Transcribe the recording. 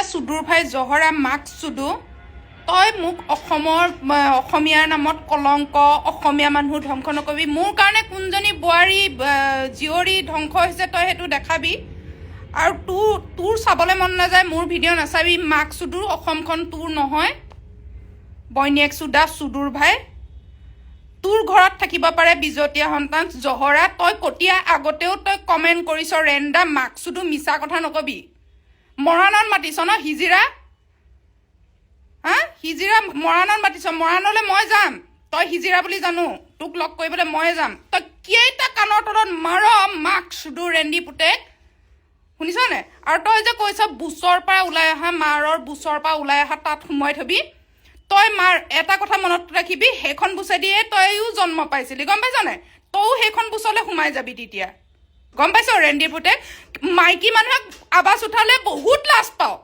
চুদুৰ ভাই জহৰা মাক চুদু তই মোক অসমীয়াৰ নামত কলংক অসমীয়া মানুহ ধ্বংস নকৰিবি মোৰ কাৰণে কোনজনী বোৱাৰী জীয়ৰী ধ্বংস হৈছে তই সেইটো দেখাবি আৰু তোৰ চাবলৈ মন নাযায় মোৰ ভিডিঅ' নাচাবি মাক চুদুৰ অসমখন তোৰ নহয় বৈনীয়েক চুদা চুদুৰ ভাই তোৰ ঘৰত থাকিব পাৰে বিজতীয়া সন্তান জহৰা তই কতিয়া আগতেও তই কমেণ্ট কৰিছ ৰেণ্ডা মাক চুদু মিছা কথা নকবি মৰাণত মাতিছ ন হিজিৰা হিজিৰা মৰাণত মাতিছ মৰাণলৈ মই যাম তই হিজিৰা বুলি জানো তোক লগ কৰিবলৈ ময়ে যাম তই কেইটা কাণৰ তলত মাৰ মাক চুদু ৰেণ্ডি পুতেক শুনিছনে আৰু তই যে কৈছ বুচৰ পৰা ওলাই অহা মাৰৰ বুচৰ পৰা ওলাই অহা তাত সোমোৱাই থবি তই মাৰ এটা কথা মনত ৰাখিবি সেইখন বুচে দিয়ে তইও জন্ম পাইছিলি গম পাইছ নাই তইও সেইখন বুচলৈ সোমাই যাবি তেতিয়া গম পাইছ ৰেণ্ডি পুতেক মাইকী মানুহক আৱাজ উঠালে বহুত লাজ পাওঁ